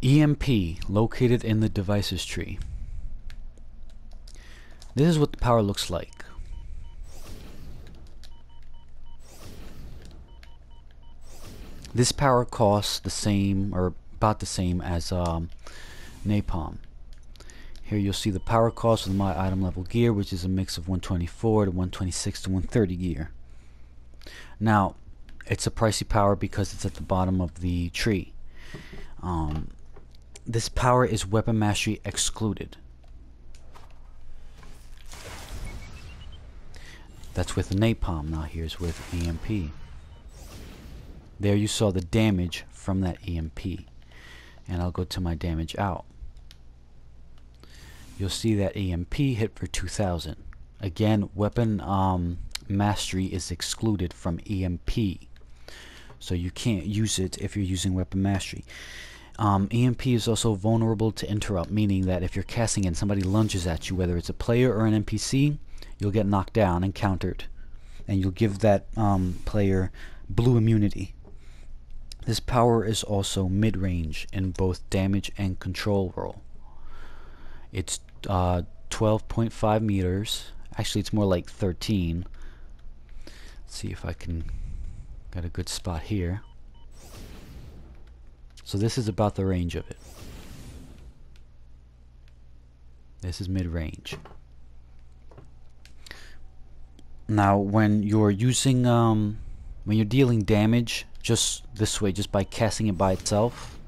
EMP located in the devices tree. This is what the power looks like. This power costs the same, or about the same, as napalm. Here you'll see the power cost with my item level gear, which is a mix of 124 to 126 to 130 gear. Now, it's a pricey power because it's at the bottom of the tree. This power is weapon mastery excluded. That's with napalm. Now here's with EMP. There you saw the damage from that EMP. And I'll go to my damage out. You'll see that EMP hit for 2000. Again, weapon mastery is excluded from EMP. So you can't use it if you're using weapon mastery. EMP is also vulnerable to interrupt, meaning that if you're casting and somebody lunges at you, whether it's a player or an NPC, you'll get knocked down and countered. And you'll give that player blue immunity. This power is also mid-range in both damage and control roll. It's 12.5 meters. Actually, it's more like 13. Let's see if I can get a good spot here. So this is about the range of it. This is mid-range. Now, when you're using, when you're dealing damage just this way, just by casting it by itself,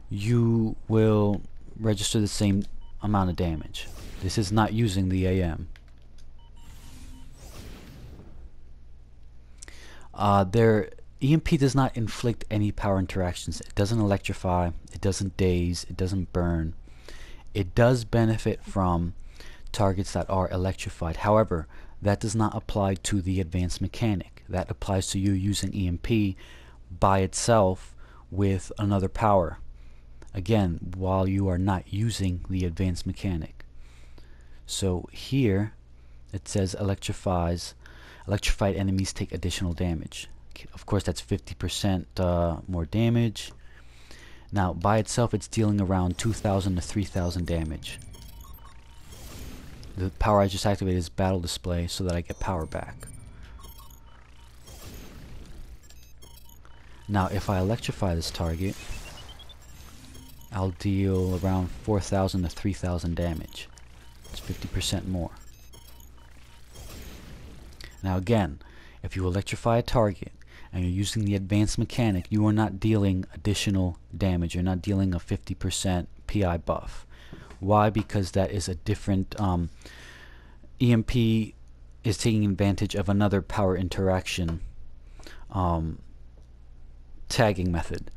you will register the same amount of damage. This is not using the AM. EMP does not inflict any power interactions. It doesn't electrify, it doesn't daze, it doesn't burn. It does benefit from targets that are electrified. However, that does not apply to the advanced mechanic. That applies to you using EMP by itself with another power. Again, while you are not using the advanced mechanic. So here it says electrified enemies take additional damage. Of course, that's 50% more damage. Now, by itself, it's dealing around 2,000 to 3,000 damage. The power I just activated is battle display so that I get power back. Now, if I electrify this target, I'll deal around 4,000 to 3,000 damage. It's 50% more. Now again, if you electrify a target and you're using the advanced mechanic, you are not dealing additional damage. You're not dealing a 50% PI buff. Why? Because that is a different EMP is taking advantage of another power interaction tagging method.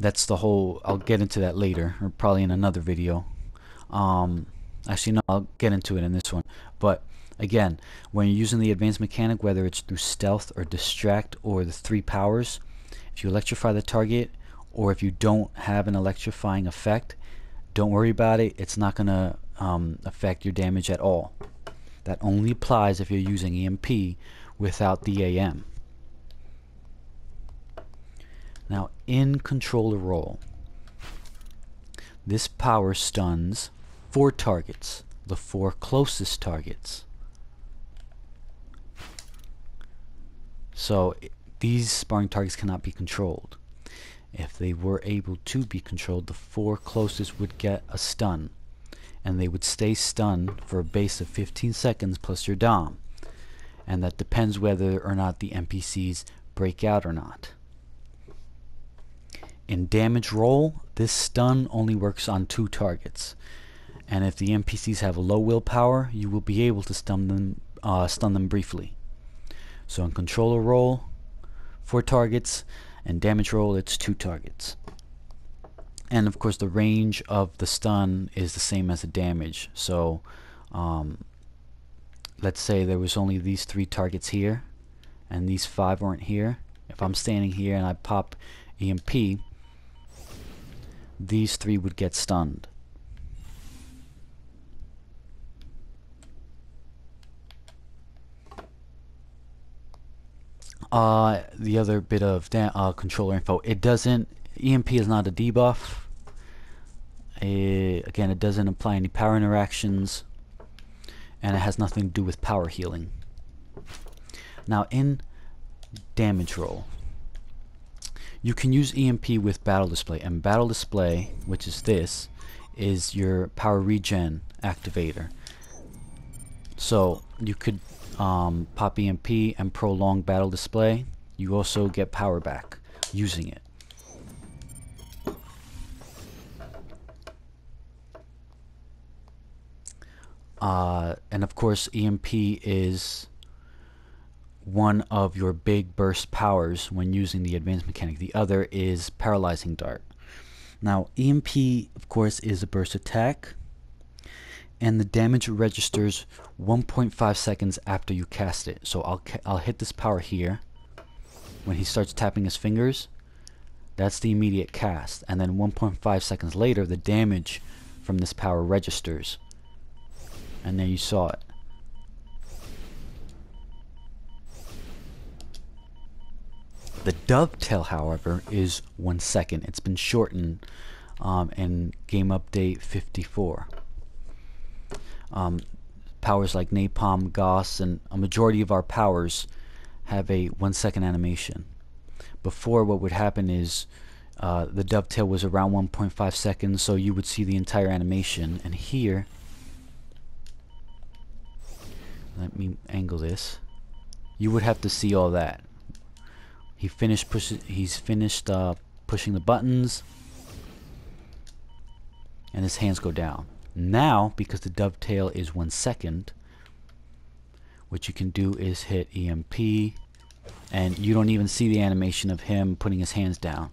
That's the whole, I'll get into that later, or probably in another video. Actually no, I'll get into it in this one. But again, when you're using the advanced mechanic, whether it's through stealth or distract or the 3 powers, if you electrify the target, or if you don't have an electrifying effect, don't worry about it. It's not going to affect your damage at all. That only applies if you're using EMP without the AM. Now, in controller roll, this power stuns 4 targets, the 4 closest targets. So these sparring targets cannot be controlled. If they were able to be controlled, the 4 closest would get a stun, and they would stay stunned for a base of 15 seconds plus your Dom, and that depends whether or not the NPCs break out or not. In damage roll, this stun only works on 2 targets, and if the NPCs have low willpower, you will be able to stun them briefly. So in controller roll, 4 targets, and damage roll, it's 2 targets. And of course, the range of the stun is the same as the damage. So let's say there was only these 3 targets here, and these 5 weren't here. If I'm standing here and I pop EMP, these 3 would get stunned. The other bit of controller info, it doesn't, EMP is not a debuff. Again, it doesn't apply any power interactions, and it has nothing to do with power healing. Now in damage roll, you can use EMP with battle display, and battle display, which is this, is your power regen activator. So you could pop EMP and prolong battle display. You also get power back using it. And of course EMP is one of your big burst powers when using the advanced mechanic. The other is paralyzing dart. Now EMP of course is a burst attack, and the damage registers 1.5 seconds after you cast it. So I'll hit this power here. When he starts tapping his fingers, that's the immediate cast, and then 1.5 seconds later the damage from this power registers, and there you saw it. The dovetail, however, is 1 second. It's been shortened in game update 54. Powers like napalm, Gauss, and a majority of our powers have a 1 second animation. Before, what would happen is the dovetail was around 1.5 seconds, so you would see the entire animation. And here, let me angle this, you would have to see all that. He's finished pushing the buttons, and his hands go down. Now, because the dovetail is 1 second, what you can do is hit EMP, and you don't even see the animation of him putting his hands down.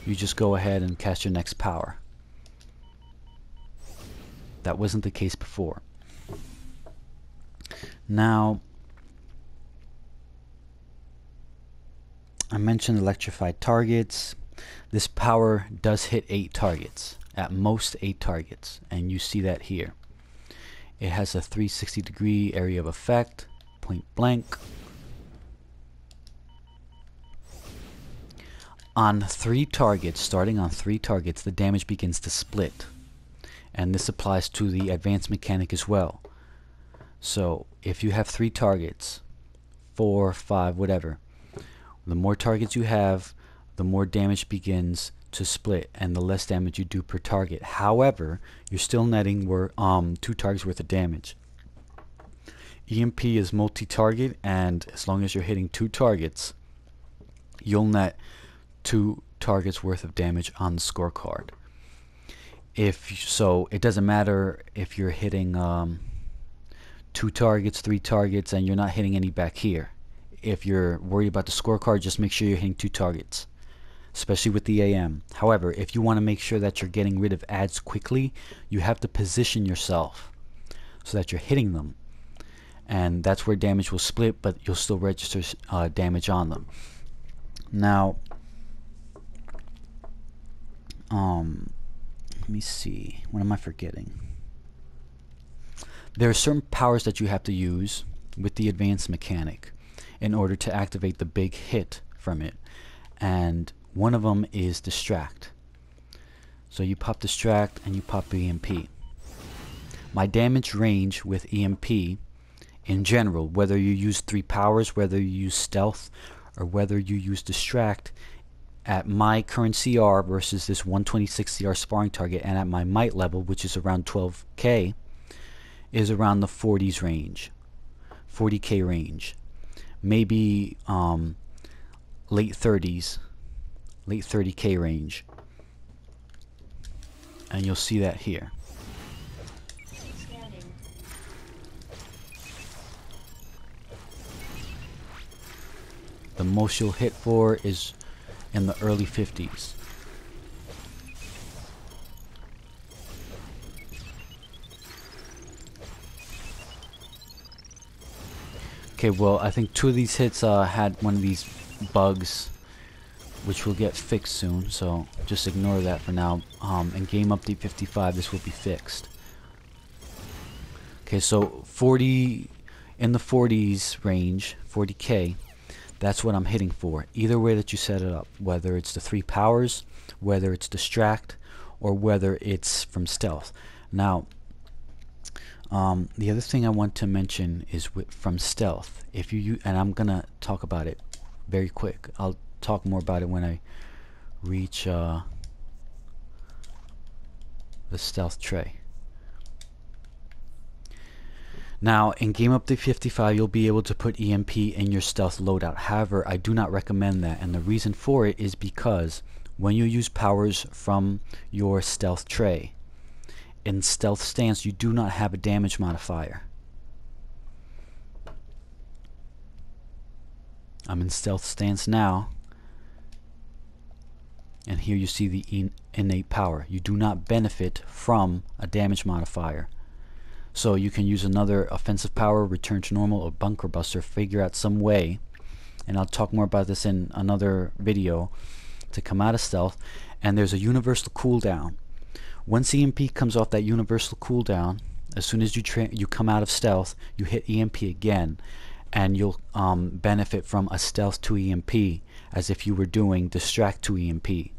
You just go ahead and cast your next power. That wasn't the case before. Now, I mentioned electrified targets. This power does hit 8 targets, at most 8 targets, and you see that here. It has a 360-degree area of effect, point blank. On 3 targets, starting on 3 targets, the damage begins to split, and this applies to the advanced mechanic as well. So if you have 3 targets, 4, 5, whatever, the more targets you have, the more damage begins to split, and the less damage you do per target. However, you're still netting 2 targets worth of damage. EMP is multi-target, and as long as you're hitting 2 targets, you'll net 2 targets worth of damage on the scorecard. So it doesn't matter if you're hitting 2 targets, 3 targets, and you're not hitting any back here. If you're worried about the scorecard, just make sure you're hitting 2 targets, especially with the AM. However, if you want to make sure that you're getting rid of ads quickly, you have to position yourself so that you're hitting them, and that's where damage will split, but you'll still register damage on them. Now, let me see, what am I forgetting? There are certain powers that you have to use with the advanced mechanic in order to activate the big hit from it, and one of them is distract. So you pop distract and you pop EMP. My damage range with EMP in general, whether you use 3 powers, whether you use stealth, or whether you use distract, at my current CR versus this 126 CR sparring target, and at my might level, which is around 12k, is around the 40s range, 40k range, maybe late 30s, late 30k range, and you'll see that here. The most you'll hit for is in the early 50s. Okay, well, I think 2 of these hits had one of these bugs, which will get fixed soon, so just ignore that for now. In game update 55, this will be fixed. Okay, so 40, in the 40s range, 40k, That's what I'm hitting for. Either way that you set it up, whether it's the 3 powers, whether it's distract, or whether it's from stealth. Now, the other thing I want to mention is from stealth. If you and I'm gonna talk about it very quick. I'll talk more about it when I reach the stealth tray. Now, in Game Update 55, you'll be able to put EMP in your stealth loadout. However, I do not recommend that, and the reason for it is because when you use powers from your stealth tray, in stealth stance, you do not have a damage modifier. I'm in stealth stance now, and here you see the innate power. You do not benefit from a damage modifier. So you can use another offensive power, return to normal, or bunker buster, figure out some way, and I'll talk more about this in another video, to come out of stealth. And there's a universal cooldown. Once EMP comes off that universal cooldown, as soon as you come out of stealth, you hit EMP again, and you'll benefit from a stealth to EMP, as if you were doing distract to EMP.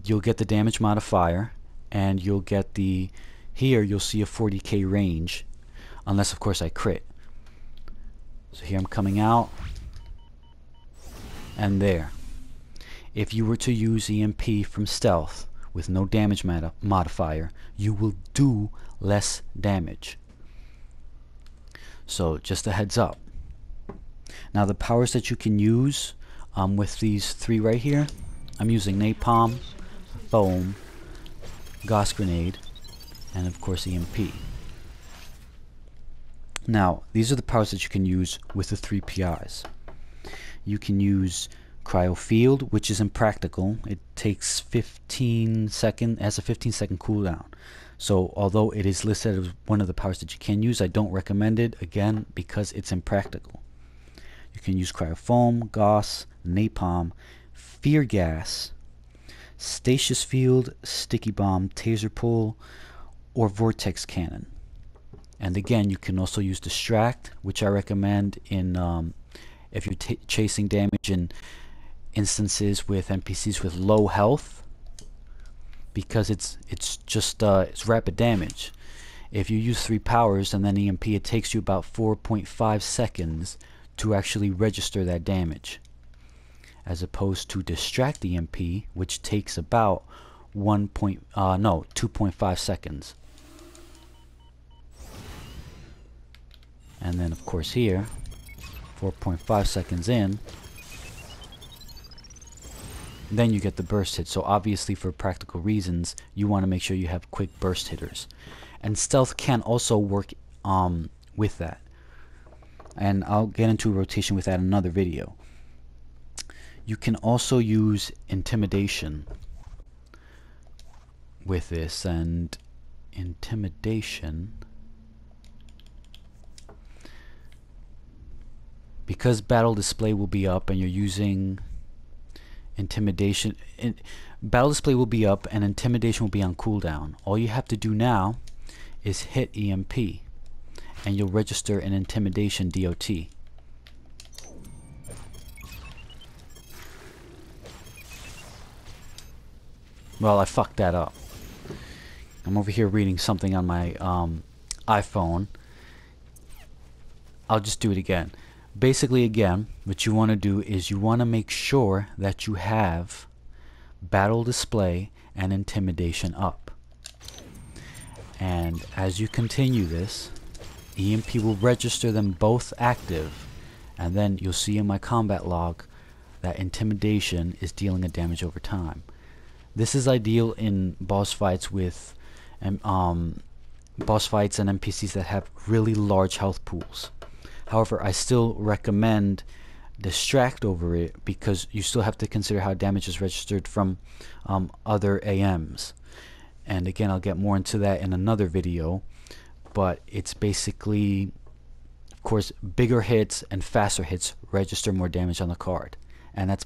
You'll get the damage modifier, and you'll get the, here you'll see a 40k range, unless of course I crit. So here I'm coming out, and there. If you were to use EMP from stealth with no damage modifier, you will do less damage. So just a heads up. Now the powers that you can use with these 3 right here, I'm using napalm, foam, gas grenade, and of course EMP. Now these are the powers that you can use with the 3 PIs. You can use cryo field, which is impractical. It takes 15 seconds, has a 15-second cooldown. So although it is listed as one of the powers that you can use, I don't recommend it, again, because it's impractical. You can use cryo foam, gas, napalm, fear gas, stasis field, sticky bomb, taser pull, or vortex cannon. And again, you can also use distract, which I recommend in if you're chasing damage in instances with NPCs with low health, because it's just it's rapid damage. If you use 3 powers and then EMP, it takes you about 4.5 seconds to actually register that damage, as opposed to distract EMP, which takes about 2.5 seconds. And then of course here, 4.5 seconds in, then you get the burst hit. So obviously, for practical reasons, you want to make sure you have quick burst hitters, and stealth can also work with that, and I'll get into rotation with that in another video. You can also use intimidation with this, and intimidation, because battle display will be up and you're using intimidation, battle display will be up and intimidation will be on cooldown. All you have to do now is hit EMP and you'll register an intimidation DOT. Well, I fucked that up. I'm over here reading something on my iPhone. I'll just do it again. Basically, again, what you want to do is you want to make sure that you have battle display and intimidation up. And as you continue this, EMP will register them both active, and then you'll see in my combat log that intimidation is dealing a damage over time. This is ideal in boss fights with boss fights and NPCs that have really large health pools. However, I still recommend distract over it, because you still have to consider how damage is registered from other AMs. And again, I'll get more into that in another video, but it's basically, of course, bigger hits and faster hits register more damage on the card, and that's